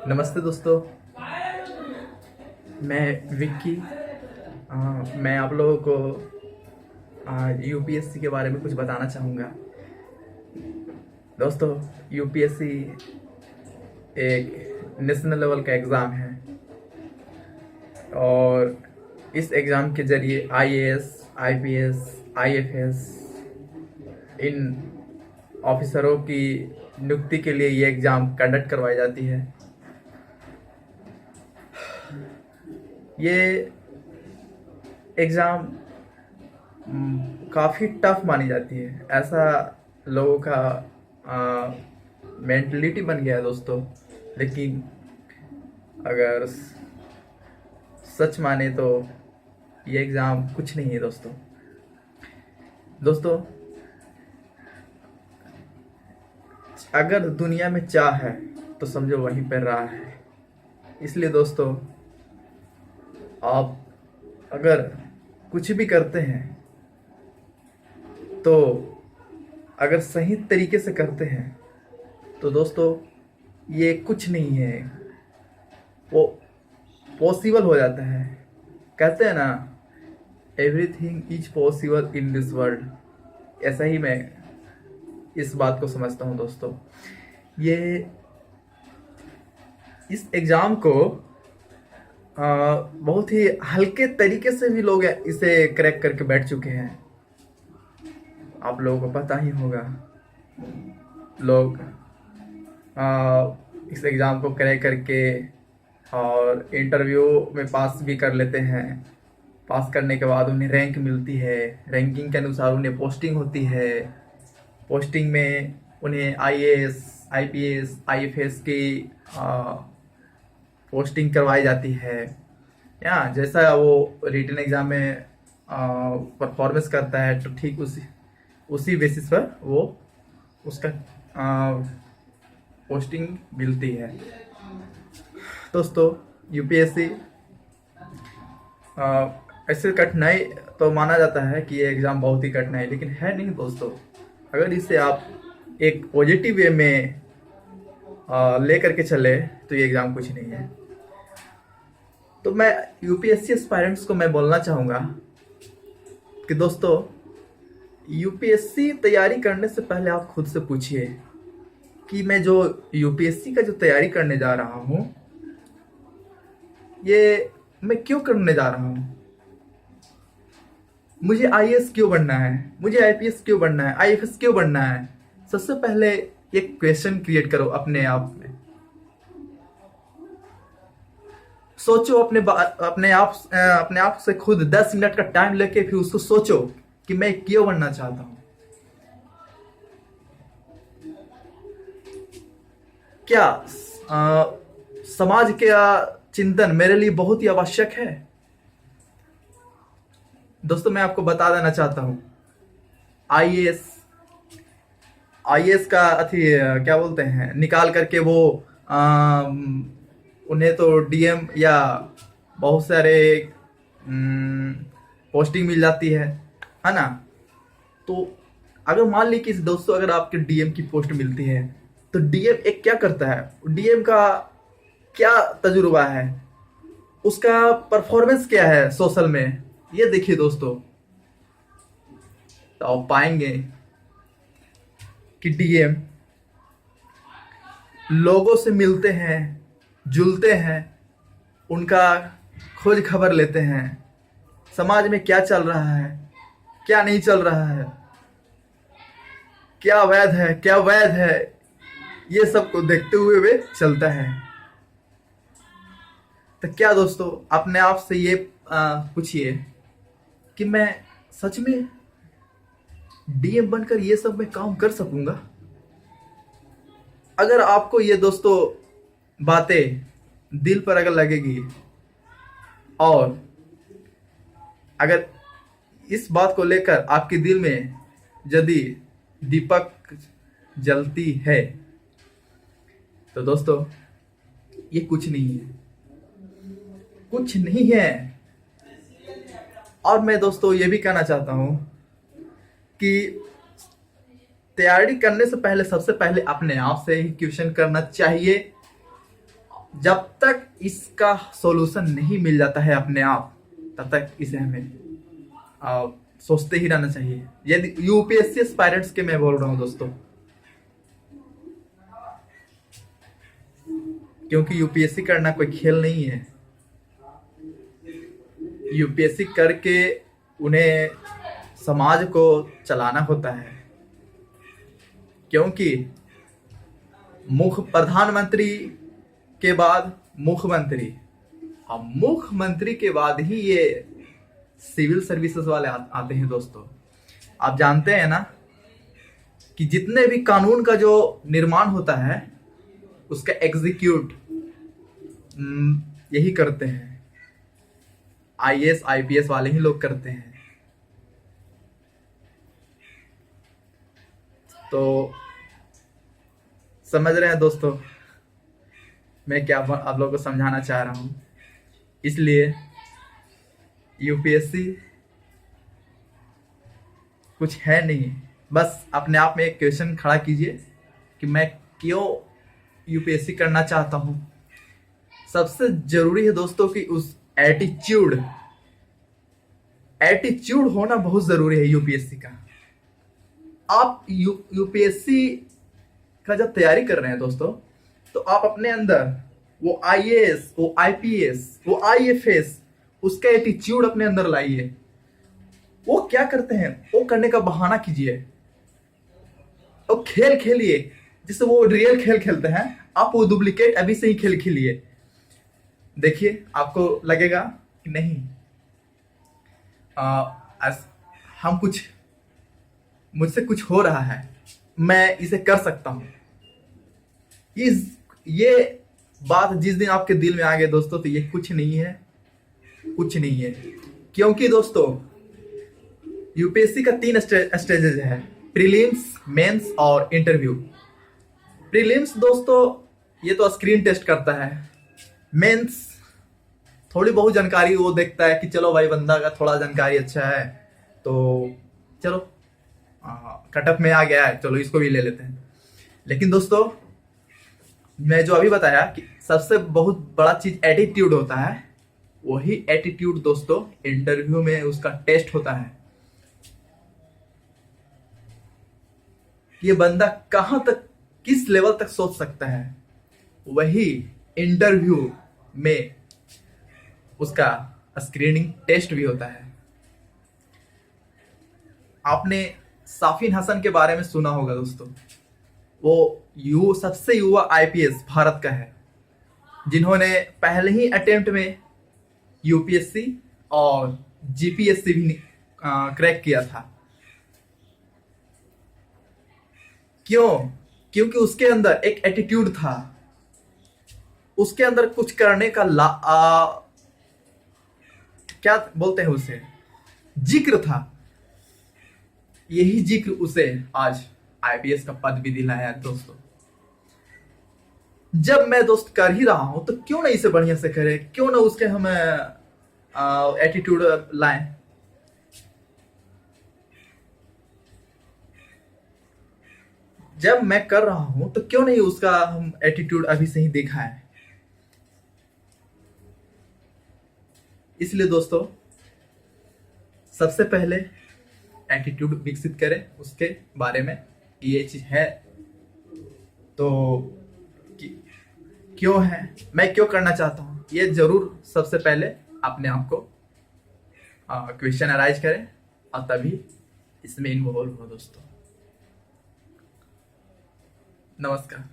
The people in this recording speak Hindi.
नमस्ते दोस्तों। मैं विक्की। मैं आप लोगों को यूपीएससी के बारे में कुछ बताना चाहूँगा। दोस्तों, यूपीएससी एक नेशनल लेवल का एग्ज़ाम है और इस एग्ज़ाम के ज़रिए आईएएस, आईपीएस, आईएफएस इन ऑफिसरों की नियुक्ति के लिए ये एग्ज़ाम कंडक्ट करवाई जाती है। ये एग्ज़ाम काफ़ी टफ मानी जाती है, ऐसा लोगों का मेंटलिटी बन गया है दोस्तों। लेकिन अगर सच माने तो ये एग्ज़ाम कुछ नहीं है दोस्तों। दोस्तों, अगर दुनिया में चाह है तो समझो वहीं पर राह है। इसलिए दोस्तों, आप अगर कुछ भी करते हैं तो अगर सही तरीके से करते हैं तो दोस्तों ये कुछ नहीं है, वो पॉसिबल हो जाता है। कहते हैं ना, everything is possible in this world. ऐसा ही मैं इस बात को समझता हूँ दोस्तों। ये इस एग्ज़ाम को बहुत ही हल्के तरीके से भी लोग इसे क्रैक करके बैठ चुके हैं। आप लोगों को पता ही होगा, लोग इस एग्ज़ाम को क्रैक करके और इंटरव्यू में पास भी कर लेते हैं। पास करने के बाद उन्हें रैंक मिलती है, रैंकिंग के अनुसार उन्हें पोस्टिंग होती है। पोस्टिंग में उन्हें आईएएस, आईपीएस, आईएफएस की पोस्टिंग करवाई जाती है। या जैसा वो रिटन एग्ज़ाम में परफॉर्मेंस करता है तो ठीक उसी बेसिस पर वो उसका पोस्टिंग मिलती है। दोस्तों, यूपीएससी ऐसे कठिनाई तो माना जाता है कि ये एग्ज़ाम बहुत ही कठिन है, लेकिन है नहीं दोस्तों। अगर इसे आप एक पॉजिटिव वे में ले करके चले तो ये एग्ज़ाम कुछ नहीं है। तो मैं यूपीएससी एस्पायरेंट्स को मैं बोलना चाहूँगा कि दोस्तों, यूपीएससी तैयारी करने से पहले आप खुद से पूछिए कि मैं जो यूपीएससी का जो तैयारी करने जा रहा हूँ, ये मैं क्यों करने जा रहा हूँ। मुझे आईएएस क्यों बनना है, मुझे आईपीएस क्यों बनना है, आईएफएस क्यों बनना है। सबसे पहले एक क्वेश्चन क्रिएट करो अपने आप में। सोचो अपने आप से खुद 10 मिनट का टाइम लेके फिर उसको सोचो कि मैं क्यों बनना चाहता हूं। क्या समाज का चिंतन मेरे लिए बहुत ही आवश्यक है। दोस्तों, मैं आपको बता देना चाहता हूं, आईएएस का क्या बोलते हैं, निकाल करके वो उन्हें तो डीएम या बहुत सारे पोस्टिंग मिल जाती है ना। तो अगर मान ली कि दोस्तों, अगर आपके डीएम की पोस्ट मिलती है तो डीएम एक क्या करता है, डीएम का क्या तजुर्बा है, उसका परफॉर्मेंस क्या है सोशल में, ये देखिए दोस्तों। तो आप पाएंगे कि डीएम लोगों से मिलते हैं, जुलते हैं, उनका खोज खबर लेते हैं, समाज में क्या चल रहा है, क्या नहीं चल रहा है, क्या वैध है, क्या वैध है, ये सब को देखते हुए वे चलता है। तो क्या दोस्तों, अपने आप से ये पूछिए कि मैं सच में डीएम बनकर ये सब मैं काम कर सकूंगा। अगर आपको ये दोस्तों बातें दिल पर अगर लगेगी और अगर इस बात को लेकर आपके दिल में यदि दीपक जलती है तो दोस्तों, ये कुछ नहीं है, कुछ नहीं है। और मैं दोस्तों ये भी कहना चाहता हूं कि तैयारी करने से पहले सबसे पहले अपने आप से ही क्वेश्चन करना चाहिए जब तक इसका सॉल्यूशन नहीं मिल जाता है अपने आप, तब तक इसे हमें सोचते ही रहना चाहिए। यदि यूपीएससी एस्पायरेंट्स के मैं बोल रहा हूं दोस्तों, क्योंकि यूपीएससी करना कोई खेल नहीं है। यूपीएससी करके उन्हें समाज को चलाना होता है, क्योंकि प्रधानमंत्री के बाद मुख्यमंत्री, और मुख्यमंत्री के बाद ही ये सिविल सर्विसेज वाले आते हैं दोस्तों। आप जानते हैं ना कि जितने भी कानून का जो निर्माण होता है उसका एग्जीक्यूट यही करते हैं, आईएएस आईपीएस वाले ही लोग करते हैं। तो समझ रहे हैं दोस्तों मैं क्या आप लोगों को समझाना चाह रहा हूं। इसलिए यूपीएससी कुछ है नहीं, बस अपने आप में एक क्वेश्चन खड़ा कीजिए कि मैं क्यों यूपीएससी करना चाहता हूं। सबसे जरूरी है दोस्तों कि उस एटीट्यूड होना बहुत जरूरी है यूपीएससी का। आप यूपीएससी का जब तैयारी कर रहे हैं दोस्तों, तो आप अपने अंदर वो आईएएस, वो आईपीएस, वो आईएफएस, उसका एटीट्यूड अपने अंदर लाइए। वो क्या करते हैं वो करने का बहाना कीजिए, वो खेल खेलिए जिससे वो रियल खेल खेलते हैं, आप वो डुप्लीकेट अभी से ही खेल खेलिए। देखिए आपको लगेगा कि नहीं हम कुछ, मुझसे कुछ हो रहा है, मैं इसे कर सकता हूं। ये बात जिस दिन आपके दिल में आ गई दोस्तों, तो ये कुछ नहीं है, कुछ नहीं है। क्योंकि दोस्तों यूपीएससी का 3 स्टेजेस है, प्रीलिम्स, मेंस और इंटरव्यू। प्रीलिम्स दोस्तों ये तो स्क्रीन टेस्ट करता है। मेंस थोड़ी बहुत जानकारी वो देखता है कि चलो भाई बंदा का थोड़ा जानकारी अच्छा है तो चलो कटअप में आ गया है, चलो इसको भी ले लेते हैं। लेकिन दोस्तों मैं जो अभी बताया कि सबसे बहुत बड़ा चीज एटीट्यूड होता है, वही एटीट्यूड दोस्तों इंटरव्यू में उसका टेस्ट होता है। ये बंदा कहां तक, किस लेवल तक सोच सकता है, वही इंटरव्यू में उसका स्क्रीनिंग टेस्ट भी होता है। आपने साफिन हसन के बारे में सुना होगा दोस्तों, वो सबसे युवा आईपीएस भारत का है, जिन्होंने पहले ही अटेम्प्ट में यूपीएससी और जीपीएससी भी क्रैक किया था। क्यों? क्योंकि उसके अंदर एक एटीट्यूड था, उसके अंदर कुछ करने का क्या बोलते हैं उसे, जिक्र था। यही जिक्र उसे आज आईपीएस का पद भी दिलाया है दोस्तों। जब मैं दोस्त कर ही रहा हूं तो क्यों ना इसे बढ़िया से करे, क्यों ना उसके हम एटीट्यूड लाएं। जब मैं कर रहा हूं तो क्यों नहीं उसका हम एटीट्यूड अभी से ही देखा है। इसलिए दोस्तों सबसे पहले एटीट्यूड विकसित करें उसके बारे में, ये चीज है तो क्यों है, मैं क्यों करना चाहता हूं, ये जरूर सबसे पहले अपने आप को क्वेश्चन अराइज करें और तभी इसमें इन्वॉल्व हो दोस्तों। नमस्कार।